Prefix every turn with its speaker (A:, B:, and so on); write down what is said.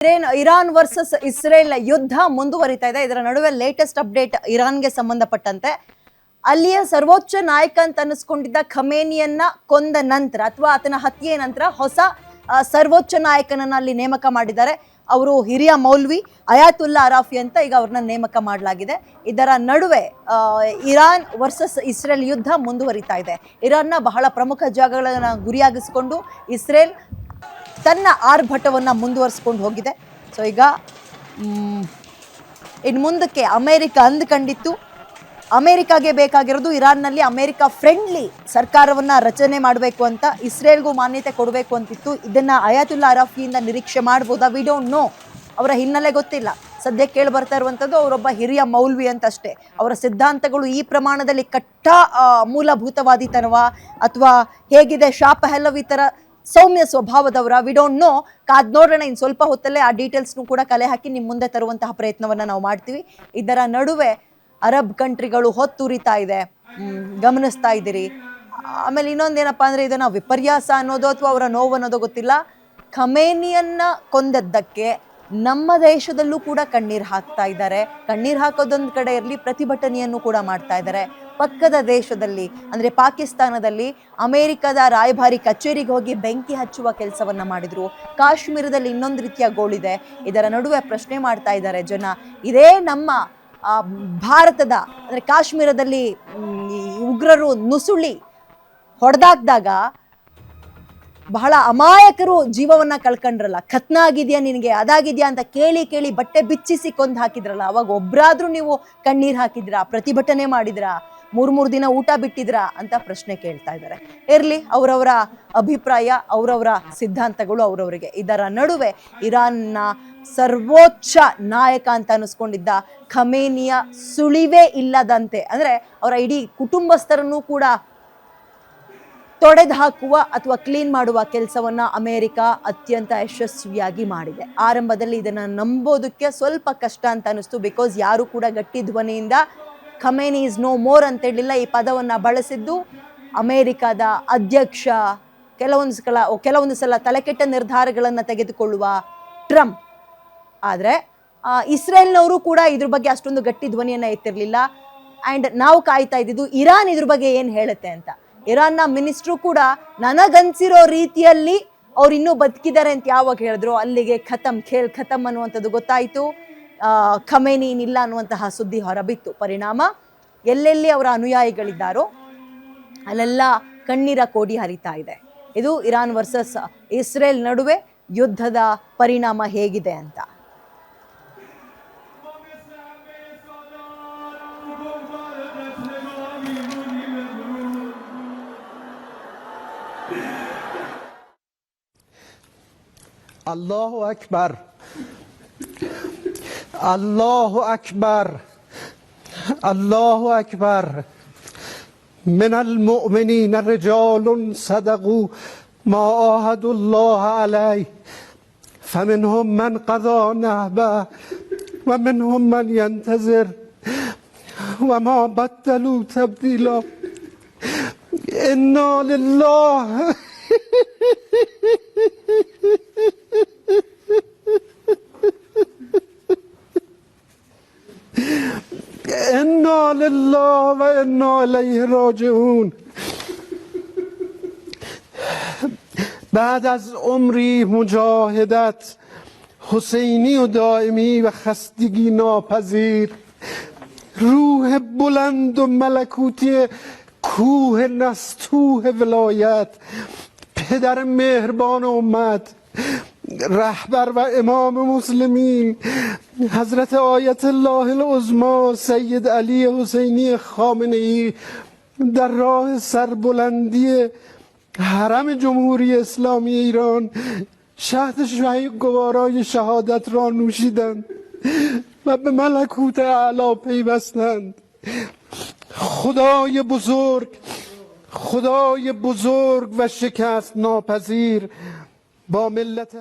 A: Iran versus Israel ಯುದ್ಧ ಮುಂದುವರಿತಾ ಇದೆ. ಇದರ ನಡುವೆ ಲೇಟೆಸ್ಟ್ ಅಪ್ಡೇಟ್ ಇರಾನ್ಗೆ ಸಂಬಂಧಪಟ್ಟಂತೆ ಅಲ್ಲಿಯ ಸರ್ವೋಚ್ಚ ನಾಯಕ ಅಂತ ಅನಿಸ್ಕೊಂಡಿದ್ದ ಖಮೇನಿಯನ್ನ ಕೊಂದ ನಂತರ ಅಥವಾ ಆತನ ಹತ್ಯೆಯ ನಂತರ ಹೊಸ ಸರ್ವೋಚ್ಚ ನಾಯಕನನ್ನ ಅಲ್ಲಿ ನೇಮಕ ಮಾಡಿದ್ದಾರೆ. ಅವರು ಹಿರಿಯ ಮೌಲ್ವಿ ಅಯಾತುಲ್ಲಾ ಅರಾಫಿ ಅಂತ ಈಗ ಅವ್ರನ್ನ ನೇಮಕ ಮಾಡಲಾಗಿದೆ. ಇದರ ನಡುವೆ ಇರಾನ್ ವರ್ಸಸ್ ಇಸ್ರೇಲ್ ಯುದ್ಧ ಮುಂದುವರಿತಾ ಇದೆ. ಇರಾನ್ನ ಬಹಳ ಪ್ರಮುಖ ಜಾಗಗಳನ್ನ ಗುರಿಯಾಗಿಸಿಕೊಂಡು ಇಸ್ರೇಲ್ ತನ್ನ ಆರ್ಭಟವನ್ನು ಮುಂದುವರಿಸ್ಕೊಂಡು ಹೋಗಿದೆ. ಸೊ ಈಗ ಇನ್ನು ಮುಂದಕ್ಕೆ ಅಮೇರಿಕ ಅಂದುಕೊಂಡಿತ್ತು, ಅಮೇರಿಕಾಗೆ ಬೇಕಾಗಿರೋದು ಇರಾನ್ನಲ್ಲಿ ಅಮೇರಿಕಾ ಫ್ರೆಂಡ್ಲಿ ಸರ್ಕಾರವನ್ನು ರಚನೆ ಮಾಡಬೇಕು ಅಂತ, ಇಸ್ರೇಲ್ಗೂ ಮಾನ್ಯತೆ ಕೊಡಬೇಕು ಅಂತಿತ್ತು. ಇದನ್ನು ಅಯಾತುಲ್ಲಾ ಅರಾಫಿಯಿಂದ ನಿರೀಕ್ಷೆ ಮಾಡ್ಬೋದಾ? V don't no. ಅವರ ಹಿನ್ನೆಲೆ ಗೊತ್ತಿಲ್ಲ. ಸದ್ಯ ಕೇಳಿ ಬರ್ತಾ ಇರುವಂಥದ್ದು ಅವರೊಬ್ಬ ಹಿರಿಯ ಮೌಲ್ವಿ ಅಂತಷ್ಟೇ. ಅವರ ಸಿದ್ಧಾಂತಗಳು ಈ ಪ್ರಮಾಣದಲ್ಲಿ ಮೂಲಭೂತವಾದಿತನವ ಅಥವಾ ಹೇಗಿದೆ ಶಾಪಹೆಲ್ಲವಿ ಥರ ಸೌಮ್ಯ ಸ್ವಭಾವದವರ? We don't know. ಕಾದ್ ನೋಡೋಣ. ಇನ್ನು ಸ್ವಲ್ಪ ಹೊತ್ತಲ್ಲೇ ಆ ಡೀಟೇಲ್ಸ್ನು ಕೂಡ ಕಲೆ ಹಾಕಿ ನಿಮ್ಮ ಮುಂದೆ ತರುವಂತಹ ಪ್ರಯತ್ನವನ್ನು ನಾವು ಮಾಡ್ತೀವಿ. ಇದರ ನಡುವೆ ಅರಬ್ ಕಂಟ್ರಿಗಳು ಹೊತ್ತುರಿತಾ ಇದೆ, ಗಮನಿಸ್ತಾ ಇದ್ದೀರಿ. ಆಮೇಲೆ ಇನ್ನೊಂದೇನಪ್ಪ ಅಂದರೆ ಇದನ್ನು ವಿಪರ್ಯಾಸ ಅನ್ನೋದು ಅಥವಾ ಅವರ ನೋವು ಅನ್ನೋದು ಗೊತ್ತಿಲ್ಲ. ಖಮೇನಿಯನ್ನ ಕೊಂದದ್ದಕ್ಕೆ ನಮ್ಮ ದೇಶದಲ್ಲೂ ಕೂಡ ಕಣ್ಣೀರು ಹಾಕ್ತಾ ಇದ್ದಾರೆ. ಕಣ್ಣೀರು ಹಾಕೋದೊಂದು ಕಡೆ ಇರಲಿ, ಪ್ರತಿಭಟನೆಯನ್ನು ಕೂಡ ಮಾಡ್ತಾ ಇದ್ದಾರೆ. ಪಕ್ಕದ ದೇಶದಲ್ಲಿ ಅಂದರೆ ಪಾಕಿಸ್ತಾನದಲ್ಲಿ ಅಮೇರಿಕದ ರಾಯಭಾರಿ ಕಚೇರಿಗೆ ಹೋಗಿ ಬೆಂಕಿ ಹಚ್ಚುವ ಕೆಲಸವನ್ನ ಮಾಡಿದ್ರು. ಕಾಶ್ಮೀರದಲ್ಲಿ ಇನ್ನೊಂದು ರೀತಿಯ ಗೋಳಿದೆ. ಇದರ ನಡುವೆ ಪ್ರಶ್ನೆ ಮಾಡ್ತಾ ಇದ್ದಾರೆ ಜನ, ಇದೇ ನಮ್ಮ ಭಾರತದ ಅಂದರೆ ಕಾಶ್ಮೀರದಲ್ಲಿ ಉಗ್ರರು ನುಸುಳಿ ಹೊಡೆದಾಕ್ದಾಗ ಬಹಳ ಅಮಾಯಕರು ಜೀವವನ್ನ ಕಳ್ಕೊಂಡ್ರಲ್ಲ, ಖತ್ನ ಆಗಿದ್ಯಾ ನಿನಗೆ, ಅದಾಗಿದ್ಯಾ ಅಂತ ಕೇಳಿ ಕೇಳಿ ಬಟ್ಟೆ ಬಿಚ್ಚಿಸಿ ಕೊಂದು ಹಾಕಿದ್ರಲ್ಲ, ಅವಾಗ ಒಬ್ರಾದ್ರೂ ನೀವು ಕಣ್ಣೀರು ಹಾಕಿದ್ರಾ, ಪ್ರತಿಭಟನೆ ಮಾಡಿದ್ರಾ, ಮೂರು ದಿನ ಊಟ ಬಿಟ್ಟಿದ್ರಾ ಅಂತ ಪ್ರಶ್ನೆ ಕೇಳ್ತಾ ಇದ್ದಾರೆ. ಇರಲಿ, ಅವರವರ ಅಭಿಪ್ರಾಯ, ಅವರವರ ಸಿದ್ಧಾಂತಗಳು ಅವರವರಿಗೆ. ಇದರ ನಡುವೆ ಇರಾನ್ನ ಸರ್ವೋಚ್ಚ ನಾಯಕ ಅಂತ ಅನಿಸ್ಕೊಂಡಿದ್ದ ಖಮೇನಿಯ ಸುಳಿವೇ ಇಲ್ಲದಂತೆ, ಅಂದರೆ ಅವರ ಇಡೀ ಕುಟುಂಬಸ್ಥರನ್ನು ಕೂಡ ತೊಡೆದು ಹಾಕುವ ಅಥವಾ ಕ್ಲೀನ್ ಮಾಡುವ ಕೆಲಸವನ್ನ ಅಮೇರಿಕ ಅತ್ಯಂತ ಯಶಸ್ವಿಯಾಗಿ ಮಾಡಿದೆ. ಆರಂಭದಲ್ಲಿ ಇದನ್ನು ನಂಬೋದಕ್ಕೆ ಸ್ವಲ್ಪ ಕಷ್ಟ ಅಂತ ಅನಿಸ್ತು. ಬಿಕಾಸ್ ಯಾರು ಕೂಡ ಗಟ್ಟಿ ಧ್ವನಿಯಿಂದ ಖಮೇನಿ ಇಸ್ ನೋ ಮೋರ್ ಅಂತ ಹೇಳಿಲ್ಲ. ಈ ಪದವನ್ನು ಬಳಸಿದ್ದು ಅಮೇರಿಕಾದ ಅಧ್ಯಕ್ಷ, ಕೆಲವೊಂದು ಸಲ ತಲೆಕೆಟ್ಟ ನಿರ್ಧಾರಗಳನ್ನು ತೆಗೆದುಕೊಳ್ಳುವ ಟ್ರಂಪ್. ಆದರೆ ಇಸ್ರೇಲ್ನವರು ಕೂಡ ಇದ್ರ ಬಗ್ಗೆ ಅಷ್ಟೊಂದು ಗಟ್ಟಿ ಧ್ವನಿಯನ್ನು ಎತ್ತಿರಲಿಲ್ಲ. ಆ್ಯಂಡ್ ನಾವು ಕಾಯ್ತಾ ಇದ್ದಿದ್ದು ಇರಾನ್ ಇದ್ರ ಬಗ್ಗೆ ಏನು ಹೇಳುತ್ತೆ ಅಂತ. ಇರಾನ್ನ ಮಿನಿಸ್ಟ್ರು ಕೂಡ ನನಗನ್ಸಿರೋ ರೀತಿಯಲ್ಲಿ ಅವ್ರು ಇನ್ನೂ ಬದುಕಿದ್ದಾರೆ ಅಂತ ಯಾವಾಗ ಹೇಳಿದ್ರು ಅಲ್ಲಿಗೆ ಖೇಲ್ ಖತಮ್ ಅನ್ನುವಂಥದ್ದು ಗೊತ್ತಾಯಿತು. ಖಮೇನಿ ಇಲ್ಲ ಅನ್ನುವಂತಹ ಸುದ್ದಿ ಹೊರಬಿತ್ತು. ಪರಿಣಾಮ ಎಲ್ಲೆಲ್ಲಿ ಅವರ ಅನುಯಾಯಿಗಳಿದ್ದಾರೋ ಅಲ್ಲೆಲ್ಲ ಕಣ್ಣೀರ ಕೋಡಿ ಹರಿತಾ ಇದೆ. ಇದು ಇರಾನ್ ವರ್ಸಸ್ ಇಸ್ರೇಲ್ ನಡುವೆ ಯುದ್ಧದ ಪರಿಣಾಮ ಹೇಗಿದೆ ಅಂತ.
B: الله أكبر الله أكبر الله أكبر من المؤمنين رجال صدقوا ما عاهدوا الله عليه فمنهم من قضى نحبه ومنهم من ينتظر وما بدلوا تبديلا إنا لله إنا لله وإنا إليه راجعون. بعد از عمری مجاهدت حسینی و دائمی و خستگی ناپذیر، روح بلند و ملکوتی کوه نستوه ولایت، پدر مهربان امت، رهبر و امام مسلمین حضرت آیت الله العظما سید علی حسینی خامنه‌ای در راه سربلندی حرم جمهوری اسلامی ایران شهد گوارای شهادت را نوشیدند و به ملکوت اعلی پیوستند. خدای بزرگ و شکست ناپذیر با ملت